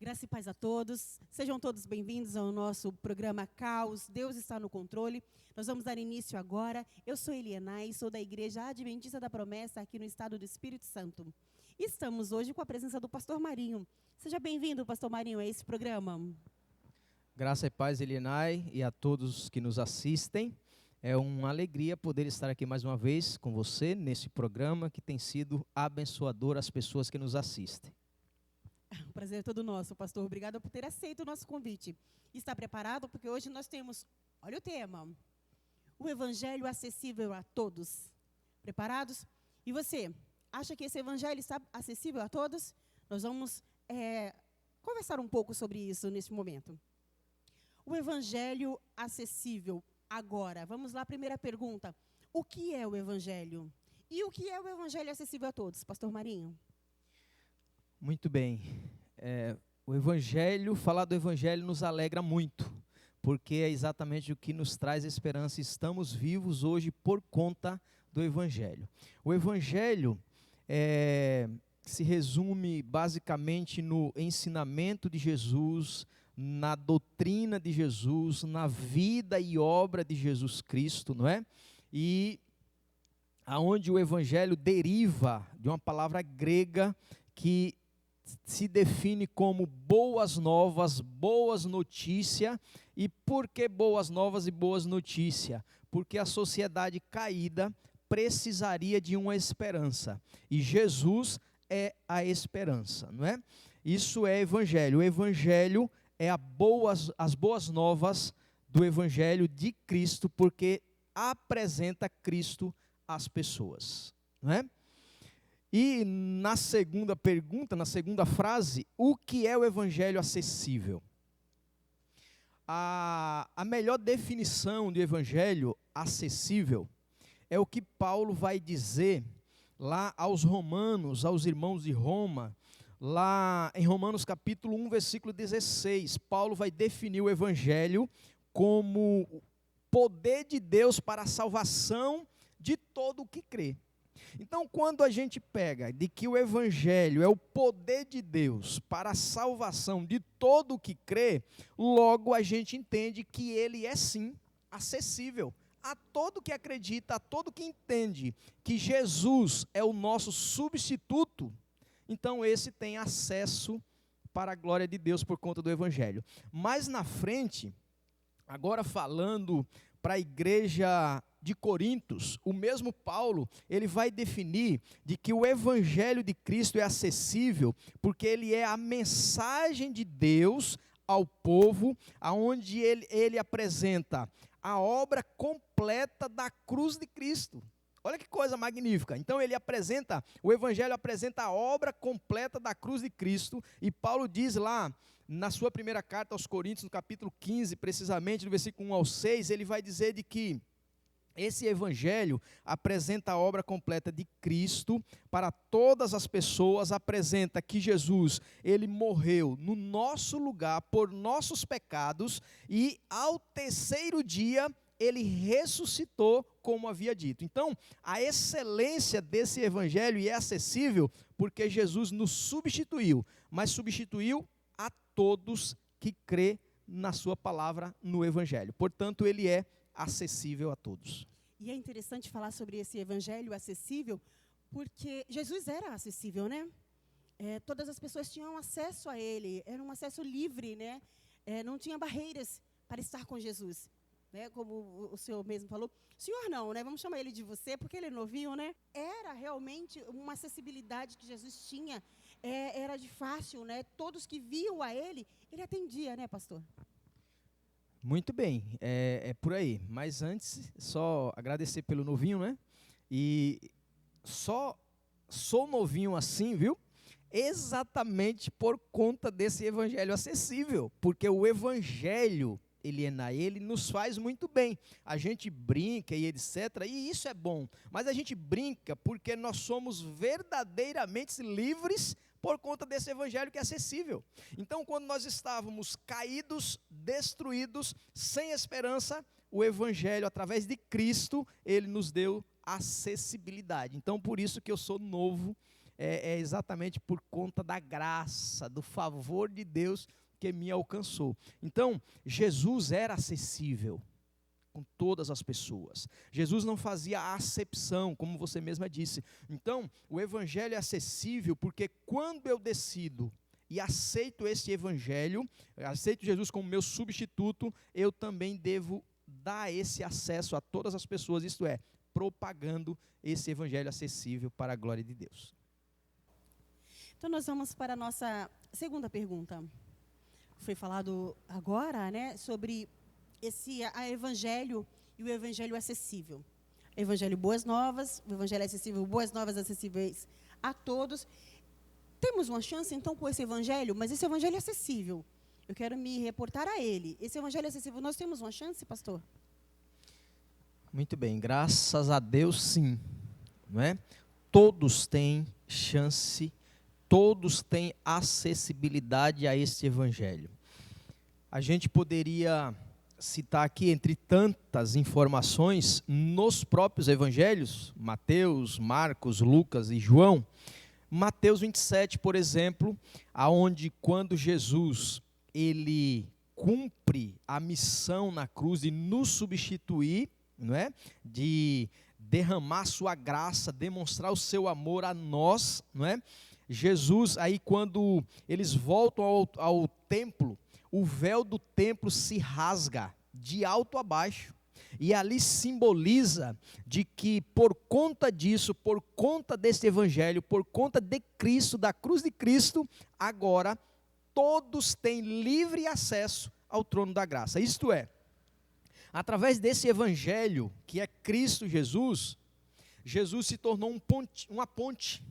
Graça e paz a todos. Sejam todos bem-vindos ao nosso programa Caos. Deus está no controle. Nós vamos dar início agora. Eu sou Elienay, sou da Igreja Adventista da Promessa aqui no estado do Espírito Santo. E estamos hoje com a presença do pastor Marinho. Seja bem-vindo, pastor Marinho, a esse programa. Graça e paz, Elienay, e a todos que nos assistem. É uma alegria poder estar aqui mais uma vez com você nesse programa que tem sido abençoador às pessoas que nos assistem. O prazer é todo nosso, pastor. Obrigada por ter aceito o nosso convite. Está preparado? Porque hoje nós temos, olha o tema, o Evangelho acessível a todos. Preparados? E você, acha que esse Evangelho está acessível a todos? Nós vamos conversar um pouco sobre isso neste momento. O Evangelho acessível agora. Vamos lá, primeira pergunta. O que é o Evangelho? E o que é o Evangelho acessível a todos, pastor Marinho? Muito bem. O Evangelho, falar do Evangelho nos alegra muito, porque é exatamente o que nos traz esperança. Estamos vivos hoje por conta do Evangelho. O Evangelho se resume basicamente no ensinamento de Jesus, na doutrina de Jesus, na vida e obra de Jesus Cristo, não é? E aonde o Evangelho deriva de uma palavra grega que se define como boas novas, boas notícias. E por que boas novas e boas notícias? Porque a sociedade caída precisaria de uma esperança, e Jesus é a esperança, não é? Isso é Evangelho. O Evangelho é as boas novas do Evangelho de Cristo, porque apresenta Cristo às pessoas, não é? E na segunda pergunta, na segunda frase, o que é o Evangelho acessível? A melhor definição de Evangelho acessível é o que Paulo vai dizer lá aos romanos, aos irmãos de Roma, lá em Romanos capítulo 1, versículo 16. Paulo vai definir o Evangelho como poder de Deus para a salvação de todo o que crê. Então, quando a gente pega de que o Evangelho é o poder de Deus para a salvação de todo o que crê, logo a gente entende que ele é sim acessível a todo que acredita, a todo que entende que Jesus é o nosso substituto. Então esse tem acesso para a glória de Deus por conta do Evangelho. Mais na frente, agora falando para a igreja de Corintos, o mesmo Paulo, ele vai definir de que o Evangelho de Cristo é acessível, porque ele é a mensagem de Deus ao povo, aonde ele apresenta a obra completa da cruz de Cristo. Olha que coisa magnífica. Então o Evangelho apresenta a obra completa da cruz de Cristo, e Paulo diz lá, na sua primeira carta aos Coríntios, no capítulo 15, precisamente, no versículo 1 ao 6, ele vai dizer de que esse Evangelho apresenta a obra completa de Cristo para todas as pessoas, apresenta que Jesus, ele morreu no nosso lugar por nossos pecados, e ao terceiro dia ele ressuscitou, como havia dito. Então, a excelência desse Evangelho é acessível porque Jesus nos substituiu, mas substituiu a todos que crê na sua palavra, no Evangelho. Portanto, ele é acessível a todos. E é interessante falar sobre esse Evangelho acessível, porque Jesus era acessível, né? Todas as pessoas tinham acesso a ele, era um acesso livre, né? Não tinha barreiras para estar com Jesus, né? Como o senhor mesmo falou. Senhor não, né? Vamos chamar ele de você, porque ele é novinho, né? Era realmente uma acessibilidade que Jesus tinha, era de fácil, né? Todos que viam a ele atendia, né, pastor? Muito bem, é por aí. Mas antes, só agradecer pelo novinho, né? E só sou novinho assim, viu? Exatamente por conta desse Evangelho acessível. Porque o Evangelho, ele nos faz muito bem. A gente brinca e etc. E isso é bom. Mas a gente brinca porque nós somos verdadeiramente livres por conta desse Evangelho que é acessível. Então, quando nós estávamos caídos, destruídos, sem esperança, o Evangelho, através de Cristo, ele nos deu acessibilidade. Então, por isso que eu sou novo é exatamente por conta da graça, do favor de Deus que me alcançou. Então, Jesus era acessível com todas as pessoas. Jesus não fazia acepção, como você mesma disse. Então, o evangelho é acessível porque quando eu decido e aceito esse evangelho, aceito Jesus como meu substituto, eu também devo dar esse acesso a todas as pessoas, isto é, propagando esse evangelho acessível para a glória de Deus. Então nós vamos para a nossa segunda pergunta. Foi falado agora, né, sobre a evangelho e o evangelho acessível. Evangelho boas novas, o evangelho acessível, boas novas acessíveis a todos. Temos uma chance, então, com esse evangelho, mas esse evangelho é acessível. Eu quero me reportar a ele. Esse evangelho acessível, nós temos uma chance, pastor? Muito bem, graças a Deus, sim. Não é? Todos têm chance, todos têm acessibilidade a esse evangelho. A gente poderia citar aqui, entre tantas informações, nos próprios evangelhos, Mateus, Marcos, Lucas e João. Mateus 27, por exemplo, aonde quando Jesus ele cumpre a missão na cruz de nos substituir, não é? De derramar sua graça, demonstrar o seu amor a nós, não é? Jesus, aí quando eles voltam ao templo, o véu do templo se rasga de alto a baixo. E ali simboliza de que por conta disso, por conta desse evangelho, por conta de Cristo, da cruz de Cristo, agora todos têm livre acesso ao trono da graça. Isto é, através desse evangelho, que é Cristo Jesus, Jesus se tornou uma ponte.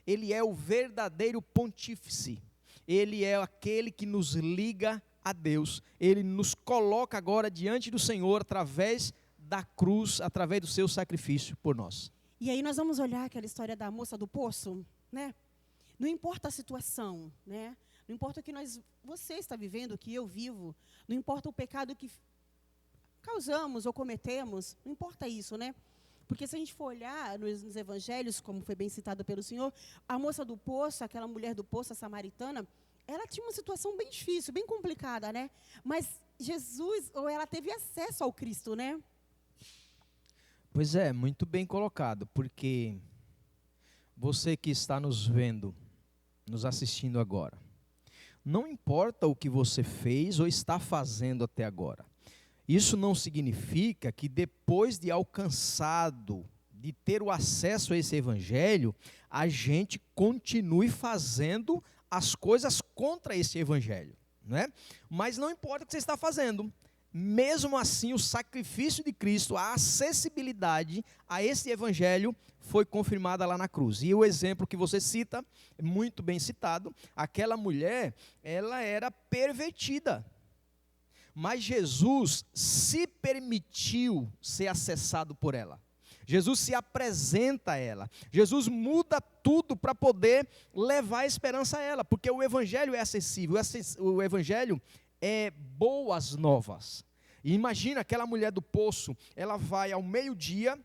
Ele é o verdadeiro pontífice. Ele é aquele que nos liga a Deus. Ele nos coloca agora diante do Senhor através da cruz, através do seu sacrifício por nós. E aí nós vamos olhar aquela história da moça do poço, né? Não importa a situação, né? Não importa o que você está vivendo, o que eu vivo, não importa o pecado que causamos ou cometemos, não importa isso, né? Porque se a gente for olhar nos evangelhos, como foi bem citado pelo Senhor, a moça do poço, aquela mulher do poço, a samaritana, ela tinha uma situação bem difícil, bem complicada, né? Mas Jesus, ou ela teve acesso ao Cristo, né? Pois é, muito bem colocado, porque você que está nos vendo, nos assistindo agora, não importa o que você fez ou está fazendo até agora. Isso não significa que depois de alcançado, de ter o acesso a esse evangelho, a gente continue fazendo as coisas contra esse evangelho, né? Mas não importa o que você está fazendo, mesmo assim o sacrifício de Cristo, a acessibilidade a esse evangelho foi confirmada lá na cruz. E o exemplo que você cita, muito bem citado, aquela mulher, ela era pervertida, mas Jesus se permitiu ser acessado por ela. Jesus se apresenta a ela. Jesus muda tudo para poder levar a esperança a ela, porque o evangelho é acessível, o evangelho é boas novas. E imagina aquela mulher do poço, ela vai ao meio-dia,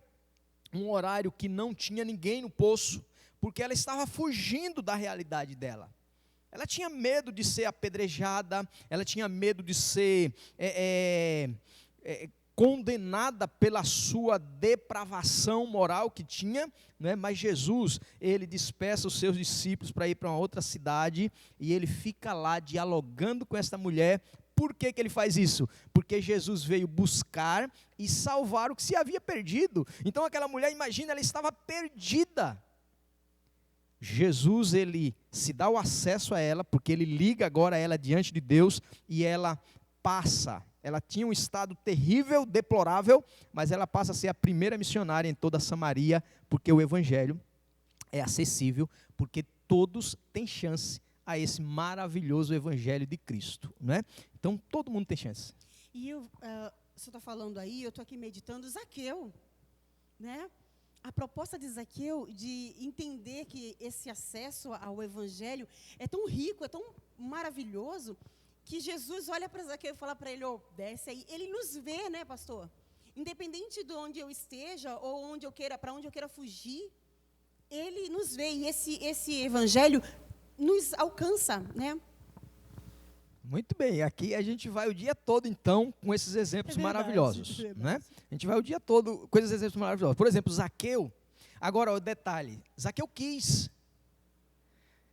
um horário que não tinha ninguém no poço, porque ela estava fugindo da realidade dela. Ela tinha medo de ser apedrejada, ela tinha medo de ser condenada pela sua depravação moral que tinha, né? Mas Jesus, ele dispersa os seus discípulos para ir para uma outra cidade, e ele fica lá dialogando com esta mulher. Por que ele faz isso? Porque Jesus veio buscar e salvar o que se havia perdido. Então aquela mulher, imagina, ela estava perdida. Jesus, ele se dá o acesso a ela, porque ele liga agora ela diante de Deus, e ela passa. Ela tinha um estado terrível, deplorável, mas ela passa a ser a primeira missionária em toda a Samaria, porque o evangelho é acessível, porque todos têm chance a esse maravilhoso evangelho de Cristo, né? Então, todo mundo tem chance. E você está falando aí, eu estou aqui meditando, Zaqueu, né? A proposta de Zaqueu de entender que esse acesso ao evangelho é tão rico, é tão maravilhoso, que Jesus olha para Zaqueu e fala para ele, desce aí. Ele nos vê, né, pastor? Independente de onde eu esteja, ou onde eu queira, para onde eu queira fugir, ele nos vê e esse evangelho nos alcança, né? Muito bem, aqui a gente vai o dia todo, então, com esses exemplos maravilhosos. Né? A gente vai o dia todo com esses exemplos maravilhosos. Por exemplo, Zaqueu. Agora, o detalhe: Zaqueu quis.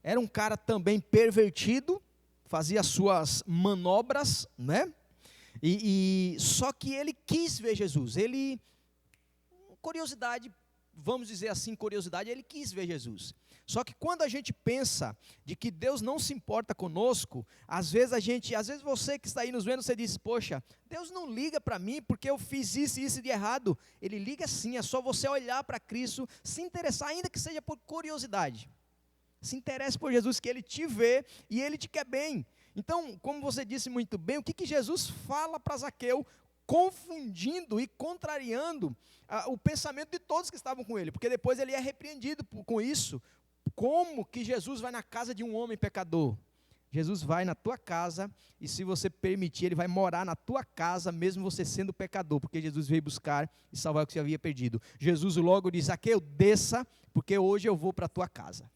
Era um cara também pervertido, fazia suas manobras, né? Só que ele quis ver Jesus. Ele, curiosidade, vamos dizer assim, curiosidade, ele quis ver Jesus. Só que quando a gente pensa de que Deus não se importa conosco, às vezes você que está aí nos vendo, você diz, poxa, Deus não liga para mim porque eu fiz isso e isso de errado. Ele liga sim, é só você olhar para Cristo, se interessar, ainda que seja por curiosidade. Se interesse por Jesus, que Ele te vê e Ele te quer bem. Então, como você disse muito bem, o que Jesus fala para Zaqueu, confundindo e contrariando o pensamento de todos que estavam com ele, porque depois ele é repreendido com isso. Como que Jesus vai na casa de um homem pecador? Jesus vai na tua casa e, se você permitir, ele vai morar na tua casa, mesmo você sendo pecador, porque Jesus veio buscar e salvar o que você havia perdido. Jesus logo diz, Zaqueu, desça, porque hoje eu vou para a tua casa.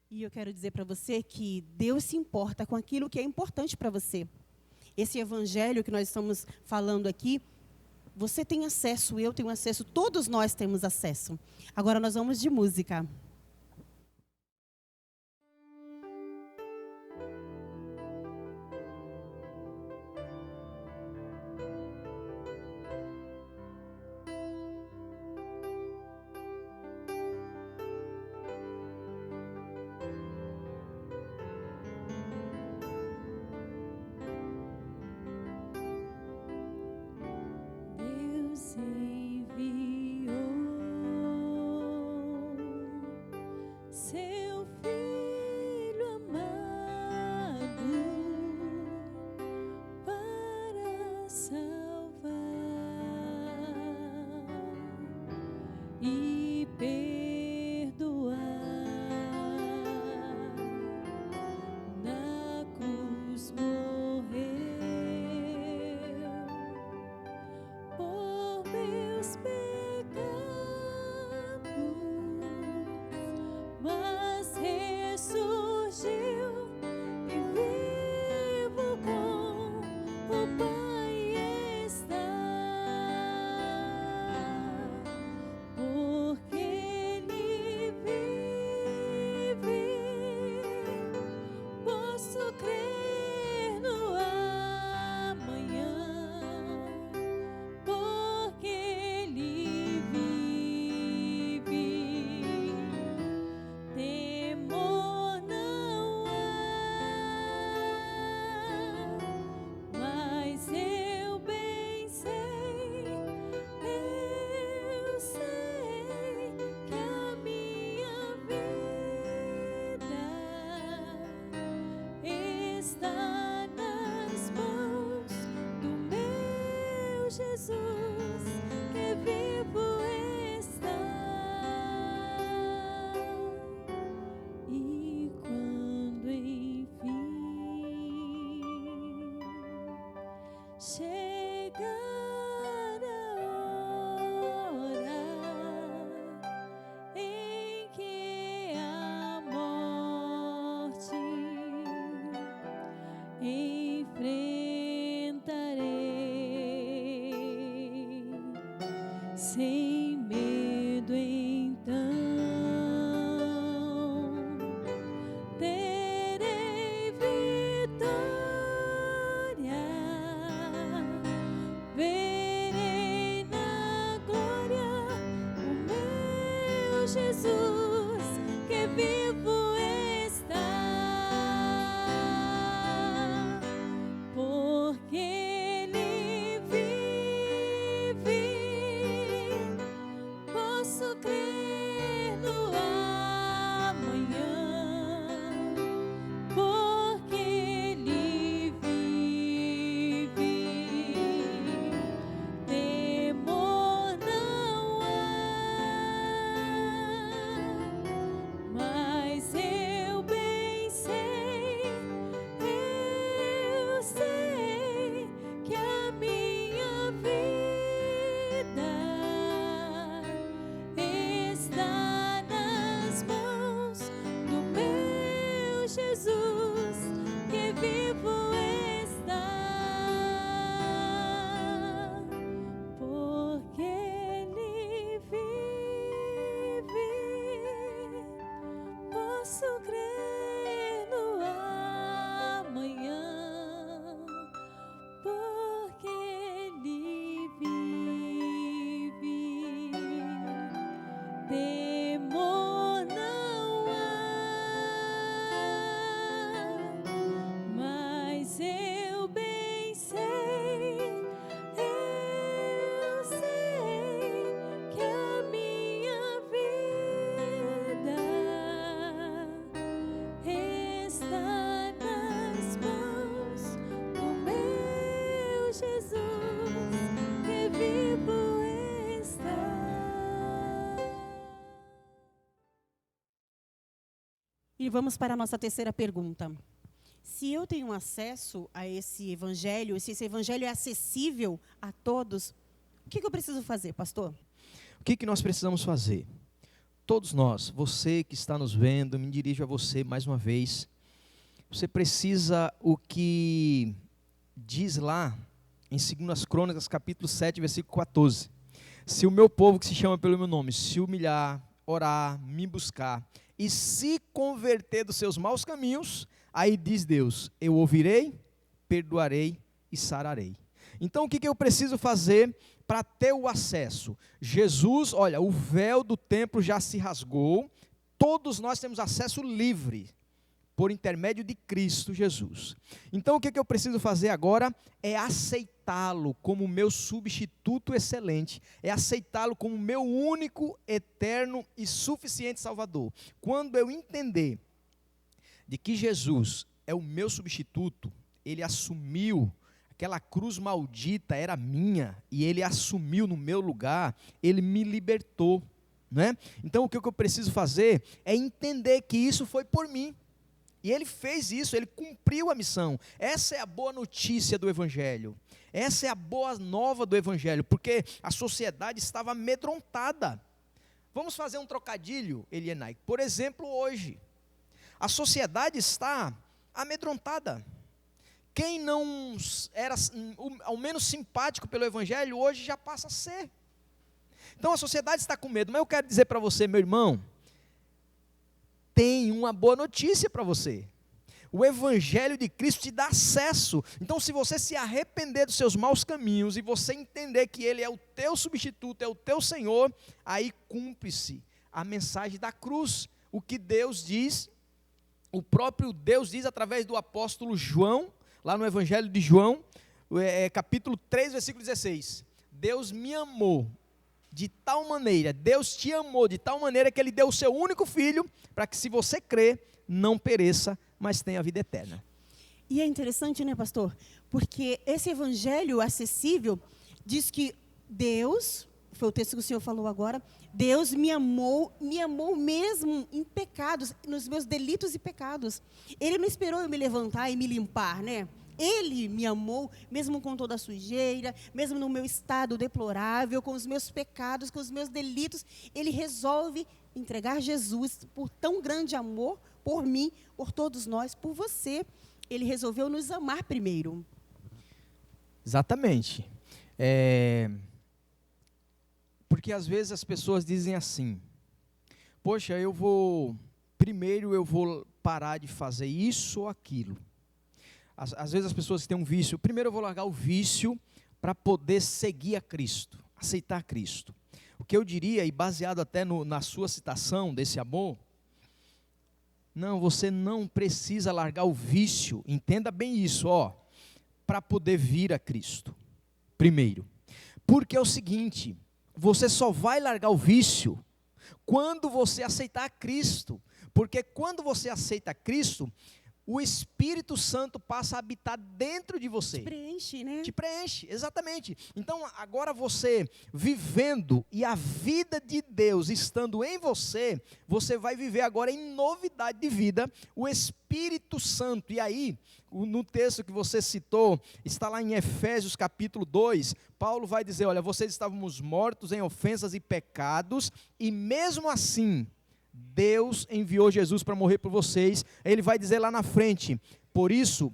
E eu quero dizer para você que Deus se importa com aquilo que é importante para você. Esse evangelho que nós estamos falando aqui, você tem acesso, eu tenho acesso, todos nós temos acesso. Agora nós vamos de música. Sem medo, então terei vitória, verei na glória o meu Jesus que vivo está, porque Ele vive. Posso crer no amanhã, porque Ele vive. Temor não há, mas E vamos para a nossa terceira pergunta. Se eu tenho acesso a esse evangelho, se esse evangelho é acessível a todos, o que eu preciso fazer, pastor? O que nós precisamos fazer? Todos nós, você que está nos vendo, me dirijo a você mais uma vez. Você precisa, o que diz lá em 2 Crônicas, capítulo 7, versículo 14. Se o meu povo, que se chama pelo meu nome, se humilhar, orar, me buscar e se converter dos seus maus caminhos, aí diz Deus, eu ouvirei, perdoarei e sararei. Então o que eu preciso fazer para ter o acesso? Jesus, olha, o véu do templo já se rasgou, todos nós temos acesso livre, por intermédio de Cristo Jesus. Então o que eu preciso fazer agora é aceitá-lo como meu substituto excelente, é aceitá-lo como meu único, eterno e suficiente Salvador. Quando eu entender de que Jesus é o meu substituto, ele assumiu, aquela cruz maldita era minha, e ele assumiu no meu lugar, ele me libertou, né? Então o que eu preciso fazer é entender que isso foi por mim, e ele fez isso, ele cumpriu a missão. Essa é a boa notícia do Evangelho, essa é a boa nova do Evangelho, porque a sociedade estava amedrontada. Vamos fazer um trocadilho, Elienay. Por exemplo, hoje, a sociedade está amedrontada. Quem não era ao menos simpático pelo Evangelho, hoje já passa a ser. Então a sociedade está com medo, mas eu quero dizer para você, meu irmão, tem uma boa notícia para você. O Evangelho de Cristo te dá acesso. Então se você se arrepender dos seus maus caminhos e você entender que Ele é o teu substituto, é o teu Senhor, aí cumpre-se a mensagem da cruz. O que Deus diz, o próprio Deus diz através do apóstolo João, lá no Evangelho de João, capítulo 3, versículo 16. Deus me amou de tal maneira, Deus te amou de tal maneira que Ele deu o seu único filho, para que se você crer, não pereça, mas tenha a vida eterna. E é interessante, né, pastor? Porque esse evangelho acessível diz que Deus, foi o texto que o senhor falou agora, Deus me amou mesmo em pecados, nos meus delitos e pecados. Ele não esperou eu me levantar e me limpar, né? Ele me amou, mesmo com toda a sujeira, mesmo no meu estado deplorável, com os meus pecados, com os meus delitos. Ele resolve entregar Jesus por tão grande amor, por mim, por todos nós, por você. Ele resolveu nos amar primeiro. Exatamente. Porque às vezes as pessoas dizem assim, poxa, primeiro eu vou parar de fazer isso ou aquilo. Às vezes as pessoas que têm um vício, primeiro eu vou largar o vício para poder seguir a Cristo, aceitar Cristo. O que eu diria, e baseado até na sua citação desse amor, não, você não precisa largar o vício, entenda bem isso, para poder vir a Cristo, primeiro. Porque é o seguinte, você só vai largar o vício quando você aceitar Cristo, porque quando você aceita Cristo, o Espírito Santo passa a habitar dentro de você. Te preenche, né? Te preenche, exatamente. Então, agora você vivendo e a vida de Deus estando em você, você vai viver agora em novidade de vida, o Espírito Santo. E aí, no texto que você citou, está lá em Efésios capítulo 2, Paulo vai dizer, olha, vocês estávamos mortos em ofensas e pecados, e mesmo assim, Deus enviou Jesus para morrer por vocês. Ele vai dizer lá na frente, por isso,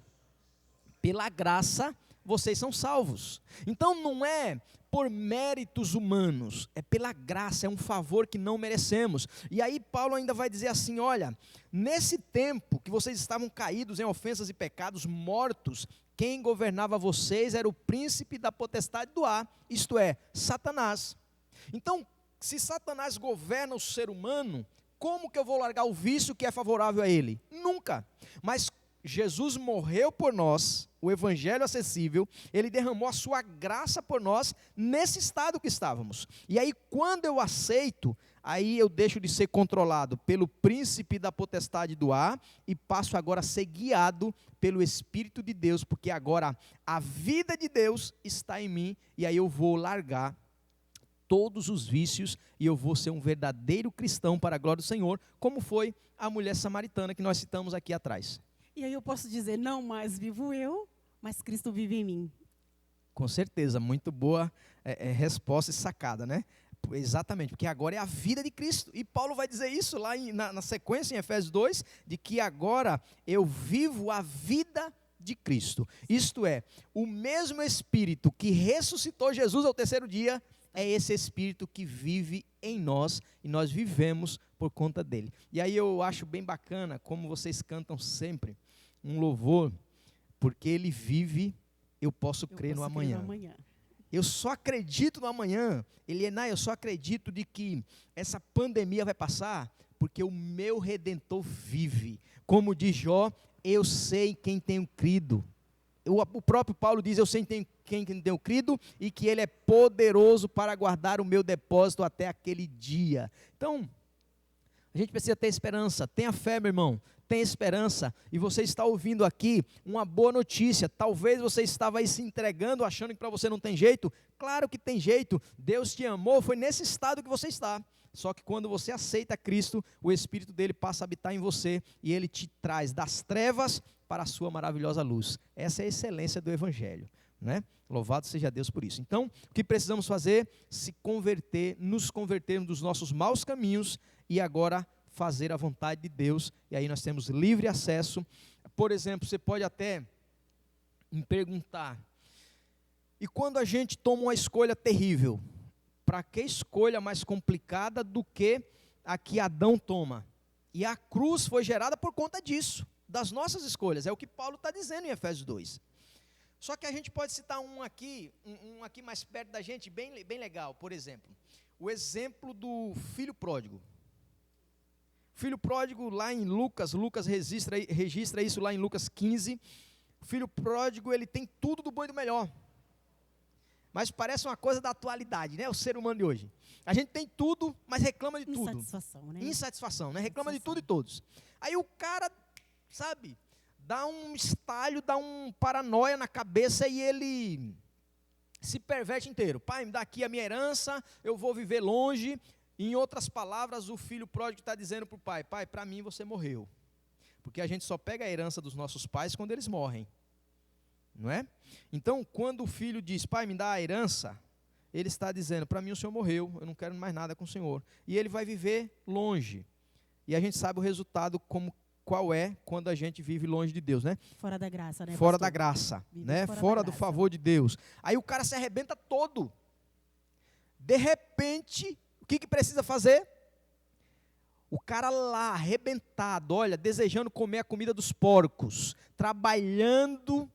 pela graça, vocês são salvos. Então não é por méritos humanos, é pela graça, é um favor que não merecemos. E aí Paulo ainda vai dizer assim, olha, nesse tempo que vocês estavam caídos em ofensas e pecados, mortos, quem governava vocês era o príncipe da potestade do ar, isto é, Satanás. Então, se Satanás governa o ser humano, como que eu vou largar o vício que é favorável a ele? Nunca. Mas Jesus morreu por nós, o evangelho acessível, ele derramou a sua graça por nós, nesse estado que estávamos. E aí quando eu aceito, aí eu deixo de ser controlado pelo príncipe da potestade do ar, e passo agora a ser guiado pelo Espírito de Deus, porque agora a vida de Deus está em mim, e aí eu vou largar todos os vícios e eu vou ser um verdadeiro cristão para a glória do Senhor, como foi a mulher samaritana que nós citamos aqui atrás. E aí eu posso dizer, não mais vivo eu, mas Cristo vive em mim. Com certeza, muito boa resposta e sacada, né? Exatamente, porque agora é a vida de Cristo. E Paulo vai dizer isso lá na sequência, em Efésios 2, de que agora eu vivo a vida de Cristo. Isto é, o mesmo Espírito que ressuscitou Jesus ao terceiro dia, é esse Espírito que vive em nós e nós vivemos por conta dele. E aí eu acho bem bacana como vocês cantam sempre um louvor, porque ele vive, eu posso crer no amanhã. Eu só acredito no amanhã, Elienay, eu só acredito de que essa pandemia vai passar, porque o meu Redentor vive. Como diz Jó, eu sei em quem tenho crido. O próprio Paulo diz, eu sei em quem tenho crido, e que ele é poderoso para guardar o meu depósito até aquele dia. Então, a gente precisa ter esperança, tenha fé, meu irmão. Tem esperança, e você está ouvindo aqui uma boa notícia. Talvez você estava aí se entregando, achando que para você não tem jeito. Claro que tem jeito, Deus te amou, foi nesse estado que você está. Só que quando você aceita Cristo, o Espírito dele passa a habitar em você, e ele te traz das trevas para a sua maravilhosa luz. Essa é a excelência do Evangelho, né? Louvado seja Deus por isso. Então, o que precisamos fazer? Se converter, nos convertermos dos nossos maus caminhos, e agora fazer a vontade de Deus, e aí nós temos livre acesso. Por exemplo, você pode até me perguntar, e quando a gente toma uma escolha terrível, para que escolha mais complicada do que a que Adão toma? E a cruz foi gerada por conta disso, das nossas escolhas, é o que Paulo está dizendo em Efésios 2. Só que a gente pode citar um aqui mais perto da gente, bem legal, por exemplo, o exemplo do filho pródigo. Filho pródigo lá em Lucas registra isso lá em Lucas 15. O filho pródigo, ele tem tudo do bom e do melhor. Mas parece uma coisa da atualidade, né? O ser humano de hoje. A gente tem tudo, mas reclama de tudo. Insatisfação, né? Reclama de tudo e todos. Aí o cara, sabe, dá um estalho, dá um paranoia na cabeça e ele se perverte inteiro. Pai, me dá aqui a minha herança, eu vou viver longe. Em outras palavras, o filho pródigo está dizendo para o pai, pai, para mim você morreu. Porque a gente só pega a herança dos nossos pais quando eles morrem. Não é? Então, quando o filho diz, pai, me dá a herança, ele está dizendo, para mim o senhor morreu, eu não quero mais nada com o senhor. E ele vai viver longe. E a gente sabe o resultado qual é quando a gente vive longe de Deus, né? Fora da graça, né? Fora da graça, né? Fora do favor de Deus. Aí o cara se arrebenta todo. De repente, o que precisa fazer? O cara lá, arrebentado, olha, desejando comer a comida dos porcos, trabalhando,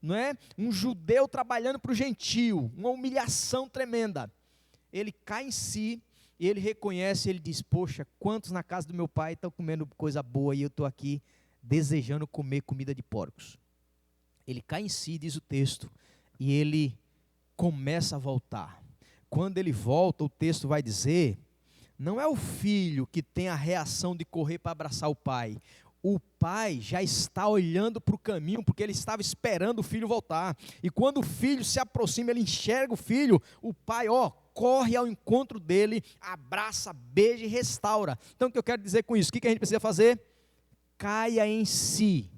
não é? Um judeu trabalhando para o gentio, uma humilhação tremenda. Ele cai em si, e ele reconhece, ele diz, poxa, quantos na casa do meu pai estão comendo coisa boa, e eu estou aqui desejando comer comida de porcos. Ele cai em si, diz o texto, e ele começa a voltar. Quando ele volta, o texto vai dizer, não é o filho que tem a reação de correr para abraçar o pai. O pai já está olhando para o caminho, porque ele estava esperando o filho voltar. E quando o filho se aproxima, ele enxerga o filho, o pai, corre ao encontro dele, abraça, beija e restaura. Então o que eu quero dizer com isso? O que a gente precisa fazer? Caia em si.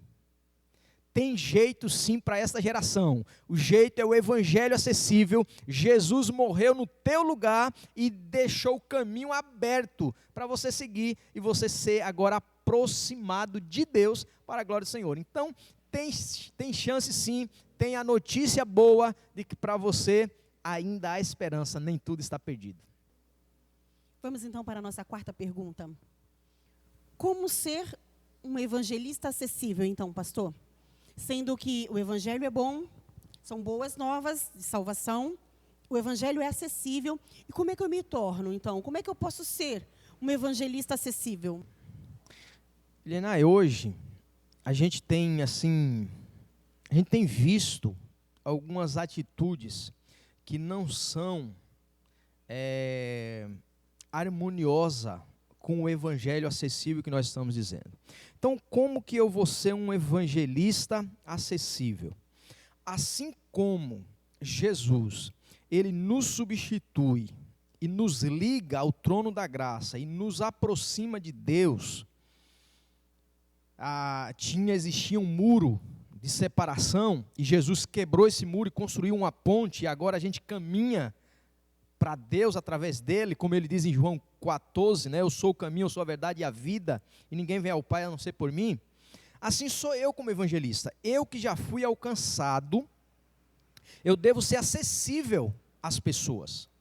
Tem jeito sim para esta geração. O jeito é o evangelho acessível. Jesus morreu no teu lugar e deixou o caminho aberto para você seguir e você ser agora aproximado de Deus para a glória do Senhor. Então, tem chance sim, tem a notícia boa de que para você ainda há esperança, nem tudo está perdido. Vamos então para a nossa quarta pergunta. Como ser um evangelista acessível, então, pastor? Sendo que o evangelho é bom, são boas novas de salvação, o evangelho é acessível. E como é que eu me torno, então? Como é que eu posso ser um evangelista acessível? Elienay, hoje, a gente tem visto algumas atitudes que não são harmoniosas com o evangelho acessível que nós estamos dizendo. Então, como que eu vou ser um evangelista acessível? Assim como Jesus, ele nos substitui e nos liga ao trono da graça e nos aproxima de Deus, existia um muro de separação, e Jesus quebrou esse muro e construiu uma ponte, e agora a gente caminha para Deus através dele, como ele diz em João 14, né? Eu sou o caminho, eu sou a verdade e a vida, e ninguém vem ao Pai a não ser por mim. Assim sou eu como evangelista, eu que já fui alcançado, eu devo ser acessível às pessoas,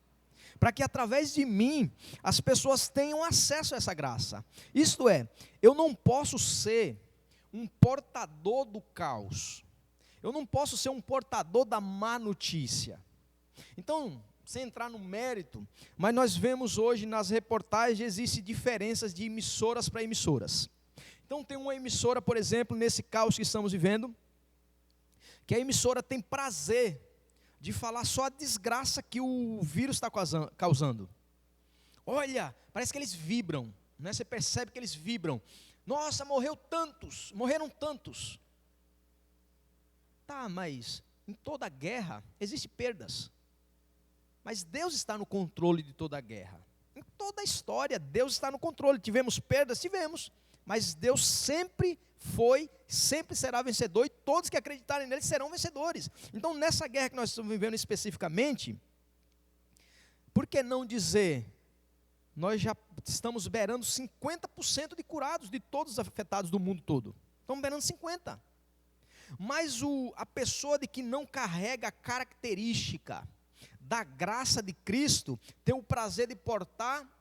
para que através de mim, as pessoas tenham acesso a essa graça. Isto é, eu não posso ser um portador do caos, eu não posso ser um portador da má notícia. Então, sem entrar no mérito, mas nós vemos hoje nas reportagens, existem diferenças de emissoras para emissoras. Então tem uma emissora, por exemplo, nesse caos que estamos vivendo, que a emissora tem prazer de falar só a desgraça que o vírus está causando. Olha, parece que eles vibram, né? Você percebe que eles vibram. Nossa, morreram tantos. Tá, mas em toda guerra existem perdas. Mas Deus está no controle de toda a guerra. Em toda a história, Deus está no controle. Tivemos perdas? Tivemos. Mas Deus sempre foi, sempre será vencedor, e todos que acreditarem nele serão vencedores. Então, nessa guerra que nós estamos vivendo especificamente, por que não dizer, nós já estamos beirando 50% de curados de todos os afetados do mundo todo. Estamos beirando 50%. Mas a pessoa de que não carrega a característica da graça de Cristo, tem o prazer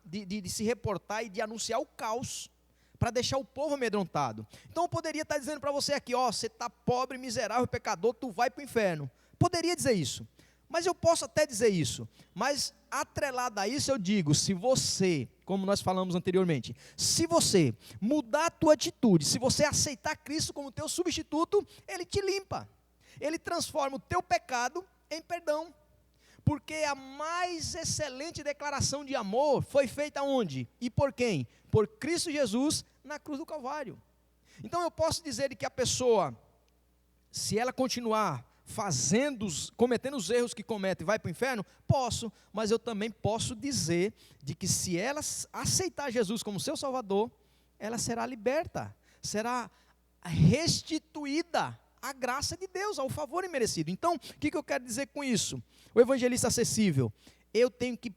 de se reportar e de anunciar o caos, para deixar o povo amedrontado. Então eu poderia estar dizendo para você aqui, ó, você está pobre, miserável, pecador, tu vai para o inferno. Poderia dizer isso, mas eu posso até dizer isso, mas atrelado a isso eu digo, se você, como nós falamos anteriormente, se você mudar a tua atitude, se você aceitar Cristo como teu substituto, Ele te limpa, Ele transforma o teu pecado em perdão. Porque a mais excelente declaração de amor foi feita onde? E por quem? Por Cristo Jesus na cruz do Calvário. Então eu posso dizer que a pessoa, se ela continuar cometendo os erros que comete, vai para o inferno? Posso, mas eu também posso dizer de que se ela aceitar Jesus como seu Salvador, ela será liberta, será restituída a graça de Deus, ao favor imerecido. Então, o que eu quero dizer com isso? O evangelista acessível, eu tenho que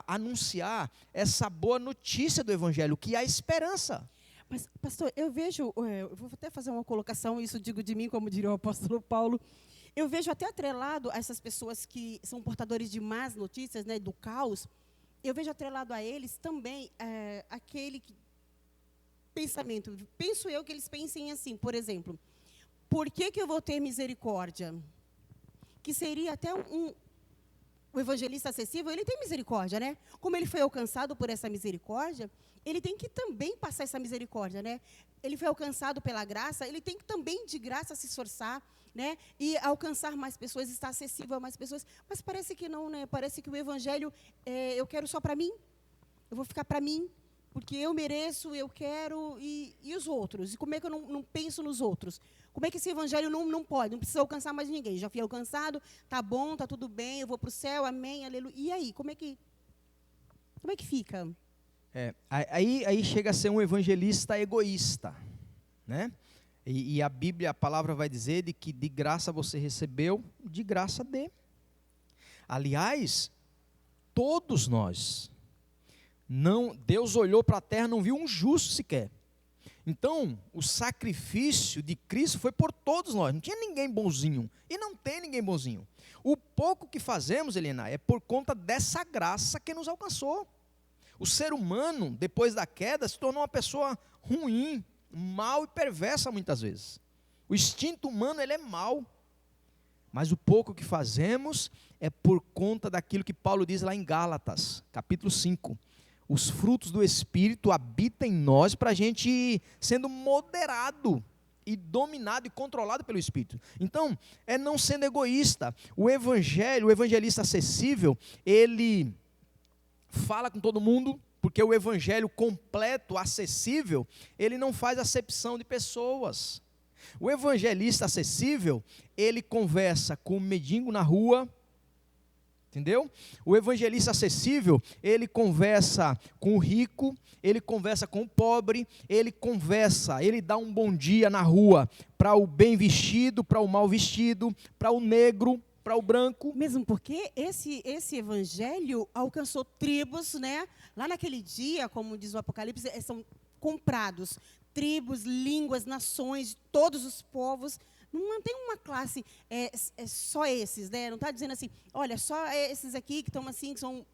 anunciar essa boa notícia do evangelho, que há esperança. Mas, pastor, eu vejo, eu vou até fazer uma colocação, isso digo de mim, como diria o apóstolo Paulo, eu vejo até atrelado a essas pessoas que são portadores de más notícias, né, do caos, eu vejo atrelado a eles também aquele pensamento, penso eu que eles pensem assim, por exemplo, por que eu vou ter misericórdia? Que seria até o evangelista acessível, ele tem misericórdia, né? Como ele foi alcançado por essa misericórdia, ele tem que também passar essa misericórdia, né? Ele foi alcançado pela graça, ele tem que também de graça se esforçar, né? E alcançar mais pessoas, estar acessível a mais pessoas. Mas parece que não, né? Parece que o evangelho, eu quero só para mim, eu vou ficar para mim, porque eu mereço, eu quero, e os outros? E como é que eu não penso nos outros? Como é que esse evangelho não pode? Não precisa alcançar mais ninguém. Já fui alcançado, tá bom, tá tudo bem, eu vou para o céu, amém, aleluia. E aí, como é que fica? Aí chega a ser um evangelista egoísta, né? E a Bíblia, a palavra vai dizer de que de graça você recebeu, de graça dê. Aliás, todos nós, Deus olhou para a terra, não viu um justo sequer. Então, o sacrifício de Cristo foi por todos nós, não tinha ninguém bonzinho, e não tem ninguém bonzinho. O pouco que fazemos, Helena, é por conta dessa graça que nos alcançou. O ser humano, depois da queda, se tornou uma pessoa ruim, mal e perversa muitas vezes. O instinto humano, ele é mau, mas o pouco que fazemos é por conta daquilo que Paulo diz lá em Gálatas, capítulo 5. Os frutos do Espírito habitam em nós para a gente ir sendo moderado e dominado e controlado pelo Espírito. Então, é não sendo egoísta. O evangelista acessível, ele fala com todo mundo, porque o evangelho completo, acessível, ele não faz acepção de pessoas. O evangelista acessível, ele conversa com o mendigo na rua, Entendeu? O evangelista acessível, ele conversa com o rico, ele conversa com o pobre, ele dá um bom dia na rua para o bem vestido, para o mal vestido, para o negro, para o branco. Mesmo porque esse evangelho alcançou tribos, né? Lá naquele dia, como diz o Apocalipse, são comprados tribos, línguas, nações, todos os povos. Não tem uma classe, só esses, né? Não está dizendo assim, olha, só esses aqui que estão assim, que são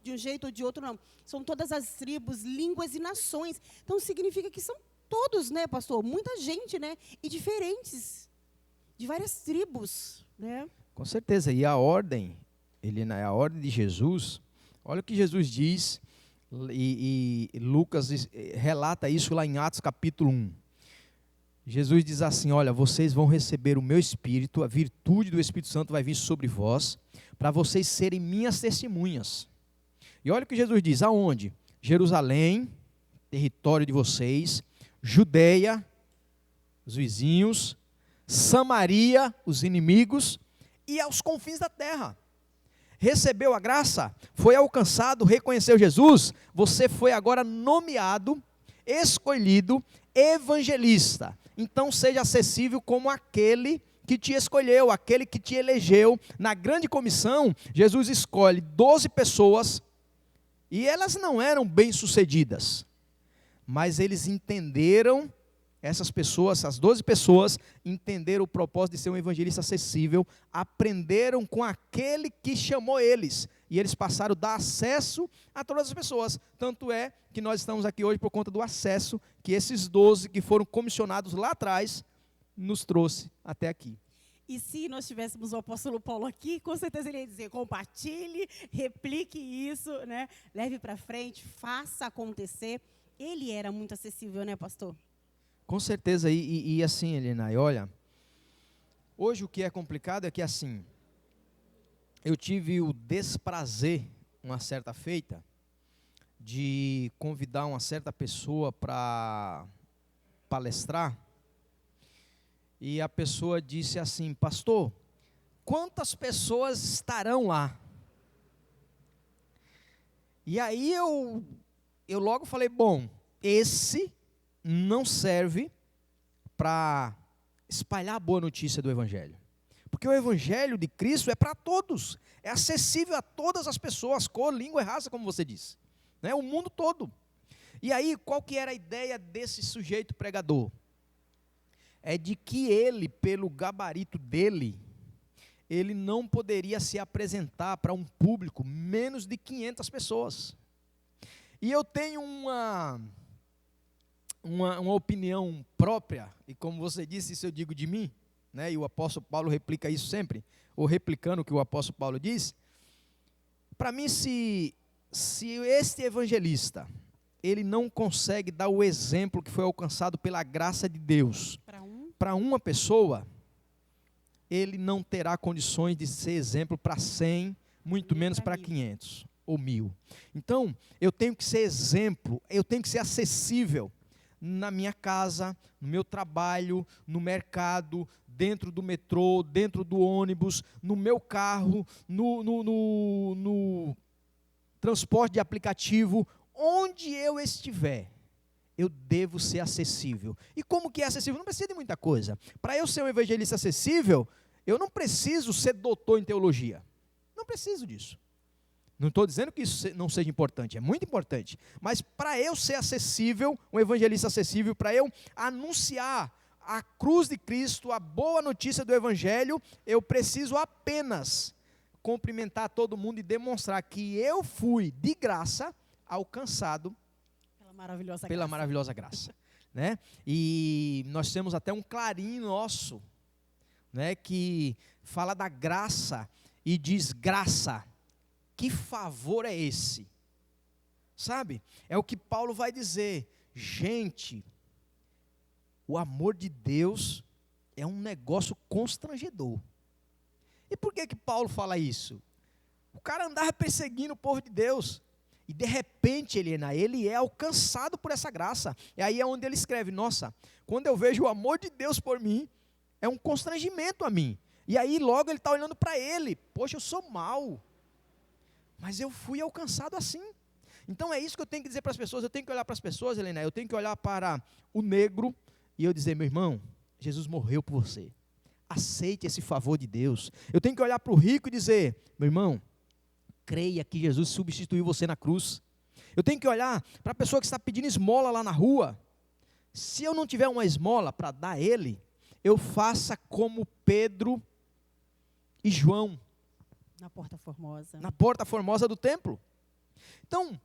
de um jeito ou de outro, não. São todas as tribos, línguas e nações. Então, significa que são todos, né, pastor? Muita gente, né? E diferentes, de várias tribos, né? Com certeza, e a ordem de Jesus, olha o que Jesus diz, e Lucas relata isso lá em Atos capítulo 1. Jesus diz assim, olha, vocês vão receber o meu Espírito, a virtude do Espírito Santo vai vir sobre vós, para vocês serem minhas testemunhas. E olha o que Jesus diz, aonde? Jerusalém, território de vocês, Judeia, os vizinhos, Samaria, os inimigos, e aos confins da terra. Recebeu a graça, foi alcançado, reconheceu Jesus, você foi agora nomeado, escolhido, evangelista. Então seja acessível como aquele que te escolheu, aquele que te elegeu. Na grande comissão, Jesus escolhe 12 pessoas, e elas não eram bem-sucedidas, mas eles entenderam, essas pessoas, essas 12 pessoas, entenderam o propósito de ser um evangelista acessível, aprenderam com aquele que chamou eles, e eles passaram a dar acesso a todas as pessoas. Tanto é que nós estamos aqui hoje por conta do acesso que esses 12 que foram comissionados lá atrás, nos trouxe até aqui. E se nós tivéssemos o apóstolo Paulo aqui, com certeza ele ia dizer, compartilhe, replique isso, né? Leve para frente, faça acontecer. Ele era muito acessível, né, pastor? Com certeza, e assim, Helena, e olha, hoje o que é complicado é que assim, eu tive o desprazer, uma certa feita, de convidar uma certa pessoa para palestrar, e a pessoa disse assim, pastor, quantas pessoas estarão lá? E aí eu logo falei, bom, esse não serve para espalhar a boa notícia do Evangelho. Porque o Evangelho de Cristo é para todos, é acessível a todas as pessoas, cor, língua e raça, como você disse, né? O mundo todo. E aí, qual que era a ideia desse sujeito pregador? É de que ele, pelo gabarito dele, ele não poderia se apresentar para um público menos de 500 pessoas. E eu tenho uma opinião própria, e como você disse, isso eu digo de mim, né, e o apóstolo Paulo replica isso sempre, ou replicando o que o apóstolo Paulo diz, para mim, se este evangelista, ele não consegue dar o exemplo que foi alcançado pela graça de Deus, para uma pessoa, ele não terá condições de ser exemplo para 100, muito menos para 500 ou 1000. Então, eu tenho que ser exemplo, eu tenho que ser acessível, na minha casa, no meu trabalho, no mercado, dentro do metrô, dentro do ônibus, no meu carro, no transporte de aplicativo, onde eu estiver, eu devo ser acessível. E como que é acessível? Não precisa de muita coisa. Para eu ser um evangelista acessível, eu não preciso ser doutor em teologia. Não preciso disso. Não estou dizendo que isso não seja importante, é muito importante. Mas para eu ser acessível, um evangelista acessível, para eu anunciar a cruz de Cristo, a boa notícia do Evangelho, eu preciso apenas cumprimentar todo mundo e demonstrar que eu fui, de graça, alcançado pela maravilhosa graça. Né? E nós temos até um clarim nosso, né, que fala da graça e diz graça. Que favor é esse? Sabe? É o que Paulo vai dizer. Gente, o amor de Deus é um negócio constrangedor. E por que Paulo fala isso? O cara andava perseguindo o povo de Deus. E de repente, ele é alcançado por essa graça. E aí é onde ele escreve, nossa, quando eu vejo o amor de Deus por mim, é um constrangimento a mim. E aí logo ele está olhando para ele. Poxa, eu sou mau. Mas eu fui alcançado assim. Então é isso que eu tenho que dizer para as pessoas. Eu tenho que olhar para as pessoas, Helena. Eu tenho que olhar para o negro e eu dizer: meu irmão, Jesus morreu por você. Aceite esse favor de Deus. Eu tenho que olhar para o rico e dizer: meu irmão, creia que Jesus substituiu você na cruz. Eu tenho que olhar para a pessoa que está pedindo esmola lá na rua. Se eu não tiver uma esmola para dar a ele, eu faça como Pedro e João. Na Porta Formosa. Na porta formosa do templo. Então,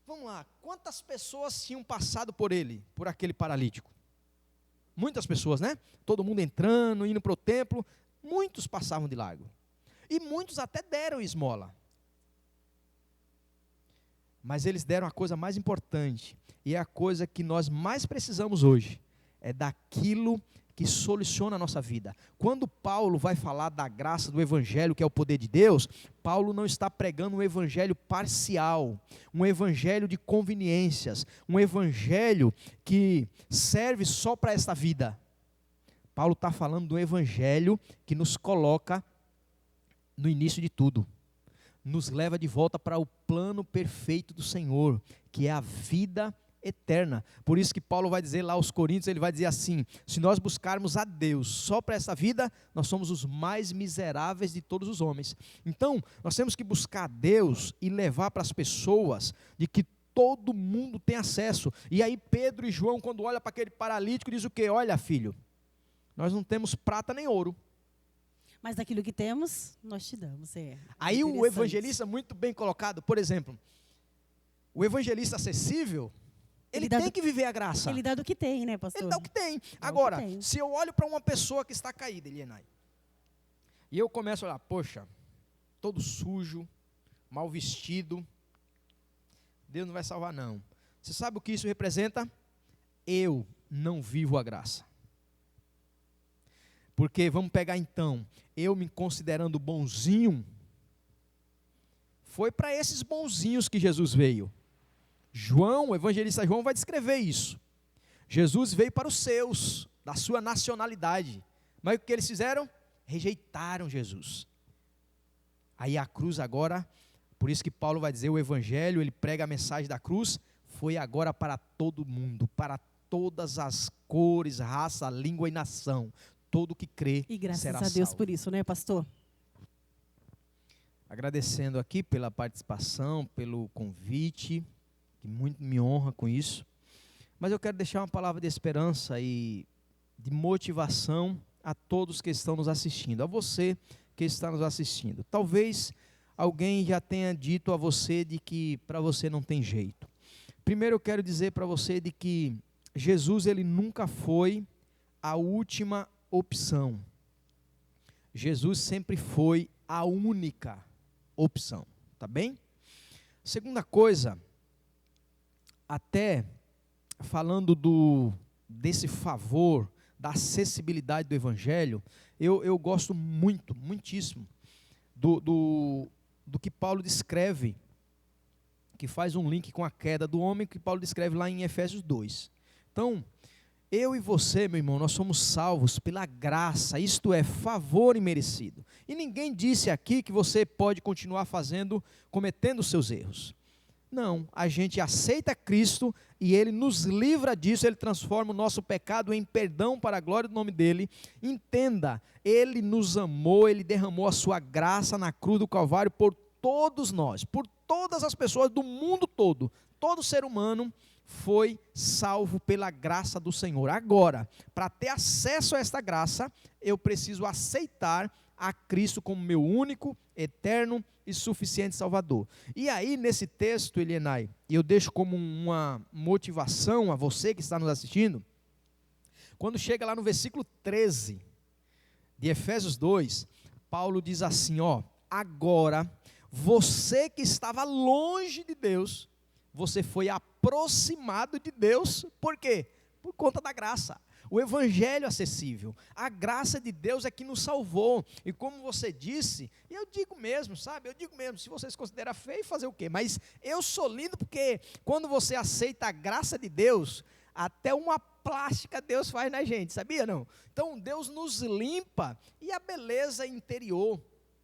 vamos lá. Quantas pessoas tinham passado por ele, por aquele paralítico? Muitas pessoas, né? Todo mundo entrando, indo para o templo. Muitos passavam de largo. E muitos até deram esmola. Mas eles deram a coisa mais importante. E é a coisa que nós mais precisamos hoje. É daquilo que soluciona a nossa vida. Quando Paulo vai falar da graça do evangelho, que é o poder de Deus, Paulo não está pregando um evangelho parcial, um evangelho de conveniências, um evangelho que serve só para esta vida. Paulo está falando do evangelho que nos coloca no início de tudo, nos leva de volta para o plano perfeito do Senhor, que é a vida eterna. Por isso que Paulo vai dizer lá aos Coríntios, ele vai dizer assim: se nós buscarmos a Deus só para essa vida, nós somos os mais miseráveis de todos os homens. Então, nós temos que buscar a Deus e levar para as pessoas de que todo mundo tem acesso. E aí Pedro e João, quando olham para aquele paralítico, diz o quê? Olha, filho, nós não temos prata nem ouro. Mas daquilo que temos, nós te damos. Aí o evangelista, muito bem colocado, por exemplo, o evangelista acessível, ele tem que viver a graça. Ele dá do que tem, né, pastor? Ele dá o que tem. Agora, se eu olho para uma pessoa que está caída, Elienay, e eu começo a olhar, poxa, todo sujo, mal vestido, Deus não vai salvar não. Você sabe o que isso representa? Eu não vivo a graça. Porque, vamos pegar então, eu me considerando bonzinho, foi para esses bonzinhos que Jesus veio. João, o evangelista João vai descrever isso. Jesus veio para os seus, da sua nacionalidade. Mas o que eles fizeram? Rejeitaram Jesus. Aí a cruz agora, por isso que Paulo vai dizer, o evangelho, ele prega a mensagem da cruz, foi agora para todo mundo, para todas as cores, raça, língua e nação. Todo que crê será salvo. E graças a Deus por isso, né, pastor? Agradecendo aqui pela participação, pelo convite, que muito me honra com isso. Mas eu quero deixar uma palavra de esperança e de motivação a todos que estão nos assistindo, a você que está nos assistindo. Talvez alguém já tenha dito a você de que para você não tem jeito. Primeiro eu quero dizer para você de que Jesus, ele nunca foi a última opção. Jesus sempre foi a única opção, tá bem? Segunda coisa, até falando desse favor, da acessibilidade do evangelho, eu gosto muitíssimo do que Paulo descreve, que faz um link com a queda do homem, que Paulo descreve lá em Efésios 2. Então, eu e você, meu irmão, nós somos salvos pela graça, isto é, favor imerecido. E ninguém disse aqui que você pode continuar cometendo seus erros. Não, a gente aceita Cristo e Ele nos livra disso, Ele transforma o nosso pecado em perdão para a glória do nome dEle. Entenda, Ele nos amou, Ele derramou a sua graça na cruz do Calvário por todos nós, por todas as pessoas do mundo todo. Todo ser humano foi salvo pela graça do Senhor. Agora, para ter acesso a esta graça, eu preciso aceitar a Cristo como meu único, eterno e suficiente Salvador. E aí, nesse texto, Elienay, eu deixo como uma motivação a você que está nos assistindo, quando chega lá no versículo 13 de Efésios 2, Paulo diz assim, agora, você que estava longe de Deus, você foi aproximado de Deus, por quê? Por conta da graça. O evangelho acessível, a graça de Deus é que nos salvou, e como você disse, e eu digo mesmo, se você se considera feio, fazer o quê? Mas eu sou lindo porque quando você aceita a graça de Deus, até uma plástica Deus faz na gente, sabia não? Então Deus nos limpa, e a beleza interior,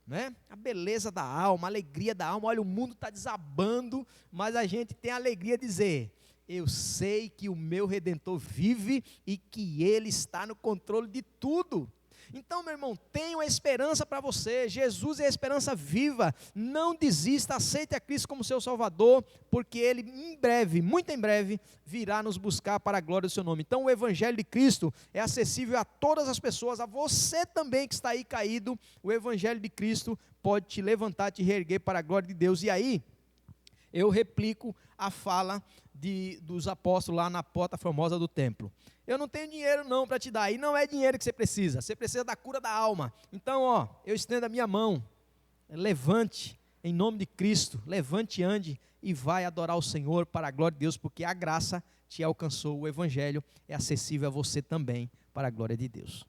né? A beleza da alma, a alegria da alma. Olha, o mundo está desabando, mas a gente tem a alegria de dizer: eu sei que o meu Redentor vive e que Ele está no controle de tudo. Então, meu irmão, tenha a esperança para você. Jesus é a esperança viva. Não desista, aceite a Cristo como seu Salvador, porque Ele em breve, muito em breve, virá nos buscar para a glória do seu nome. Então, o Evangelho de Cristo é acessível a todas as pessoas, a você também que está aí caído. O Evangelho de Cristo pode te levantar, te reerguer para a glória de Deus. E aí, eu replico a fala dos apóstolos lá na porta famosa do templo. Eu não tenho dinheiro não para te dar, e não é dinheiro que você precisa da cura da alma. Então, eu estendo a minha mão, levante, em nome de Cristo, levante, ande, e vai adorar o Senhor para a glória de Deus, porque a graça te alcançou, o Evangelho é acessível a você também, para a glória de Deus.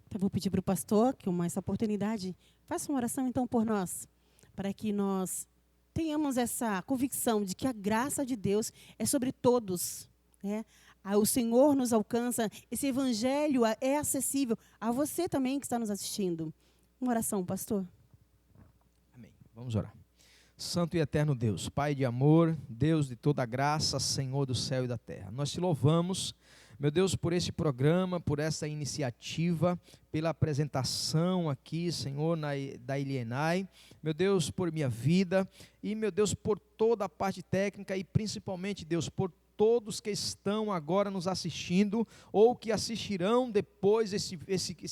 Então, vou pedir para o pastor que, essa oportunidade, faça uma oração então por nós, para que nós tenhamos essa convicção de que a graça de Deus é sobre todos, né? O Senhor nos alcança, esse Evangelho é acessível a você também que está nos assistindo. Uma oração, pastor. Amém. Vamos orar. Santo e eterno Deus, Pai de amor, Deus de toda graça, Senhor do céu e da terra, nós te louvamos, meu Deus, por esse programa, por essa iniciativa, pela apresentação aqui, Senhor, da Ilienai, meu Deus, por minha vida, e meu Deus, por toda a parte técnica, e principalmente, Deus, por todos que estão agora nos assistindo, ou que assistirão depois esse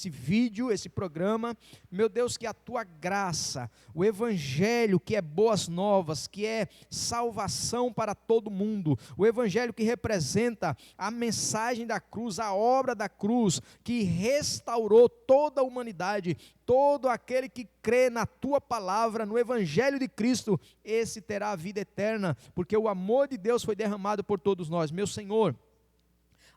vídeo, esse programa. Meu Deus, que a tua graça, o Evangelho que é boas novas, que é salvação para todo mundo, o Evangelho que representa a mensagem da cruz, a obra da cruz, que restaurou toda a humanidade, todo aquele que crê na tua palavra, no Evangelho de Cristo, esse terá a vida eterna, porque o amor de Deus foi derramado por todos nós. Meu Senhor,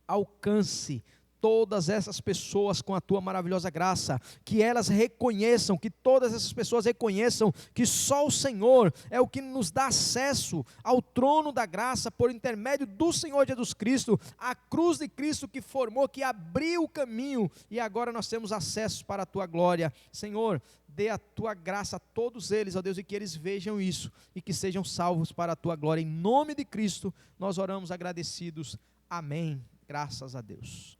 alcance todas essas pessoas com a tua maravilhosa graça, que elas reconheçam, que todas essas pessoas reconheçam que só o Senhor é o que nos dá acesso ao trono da graça, por intermédio do Senhor Jesus Cristo, a cruz de Cristo que formou, que abriu o caminho, e agora nós temos acesso para a tua glória. Senhor, dê a tua graça a todos eles, ó Deus, e que eles vejam isso, e que sejam salvos para a tua glória. Em nome de Cristo, nós oramos agradecidos. Amém. Graças a Deus.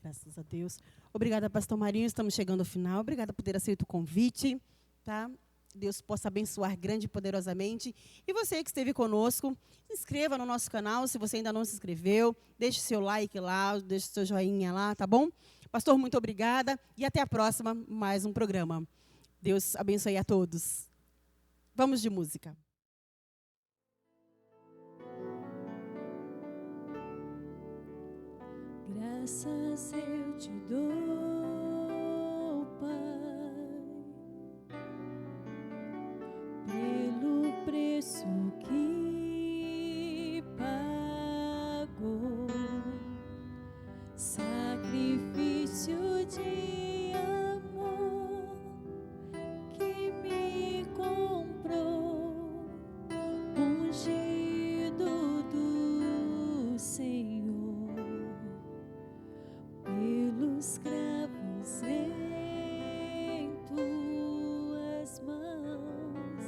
Graças a Deus. Obrigada, pastor Marinho. Estamos chegando ao final. Obrigada por ter aceito o convite. Tá? Deus possa abençoar grande e poderosamente. E você que esteve conosco, se inscreva no nosso canal, se você ainda não se inscreveu. Deixe seu like lá, deixe seu joinha lá, tá bom? Pastor, muito obrigada. E até a próxima, mais um programa. Deus abençoe a todos. Vamos de música. Graças eu te dou, Pai, pelo preço que pagou, sacrifício de amor que me comprou, ungido do Senhor. Pelos cravos em tuas mãos,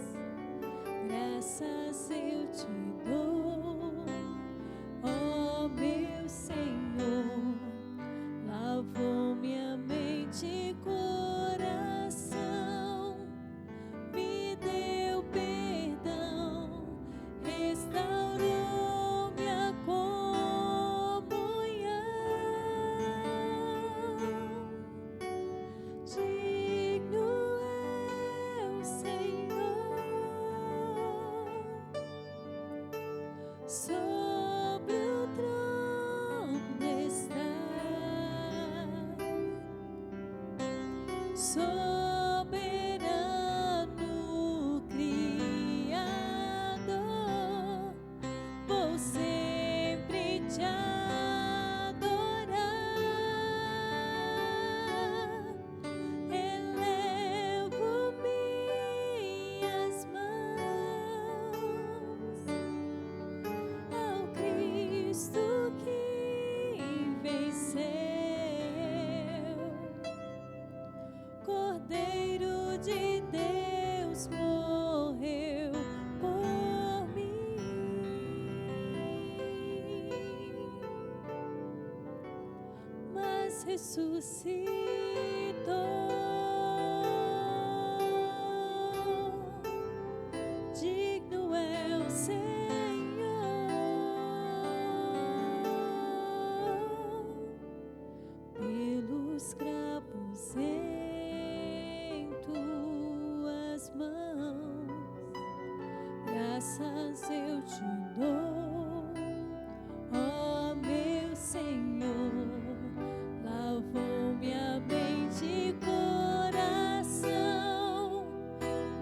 graças eu te dou, ó meu Senhor. Lavou minha mente e coração, me deu perdão, restaurou minha digno é o Senhor, sobre o trono estás, soberano Criador, vou sempre te adorar. Elevo minhas mãos ao Cristo que venceu, Cordeiro de Deus. Deus morreu por mim, mas ressuscitou. Digno é o Senhor, pelos cravos em tuas mãos, graças eu te dou, ó meu Senhor. Lavou minha mente e coração,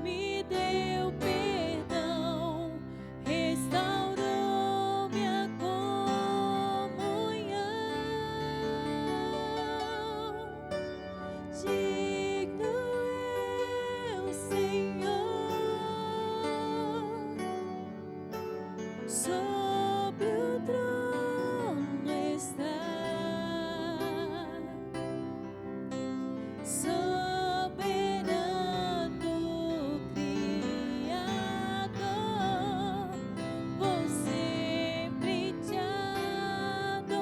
me deu perdão, restaurou minha comunhão. Digno é o Senhor, sobre o trono está. Soberano Criador, vou sempre te adorar.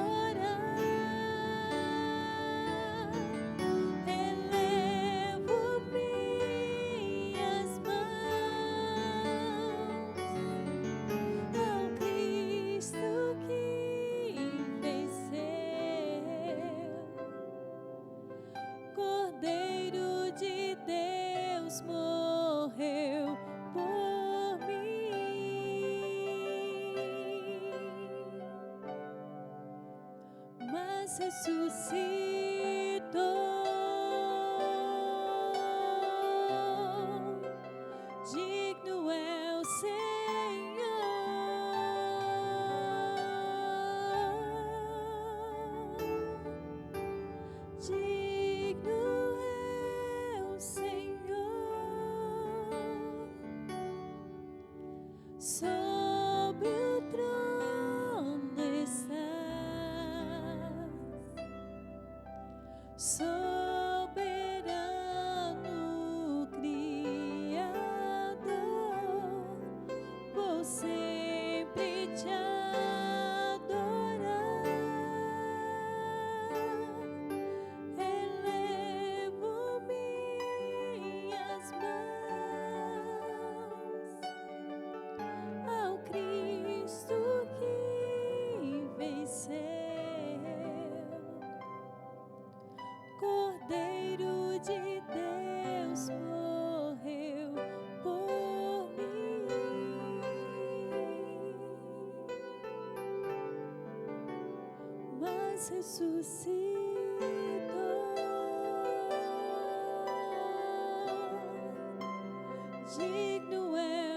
Elevo minhas mãos ao Cristo que venceu. Cordeiro de Deus morreu por mim, mas ressuscitou. Digno é o Senhor, digno é o Senhor, sobre o trono estás, soberano Criador, vou sempre te adorar. Elevo minhas mãos ao Cristo que venceu. Cordeiro de Deus morreu por mim, mas ressuscitou. Digno é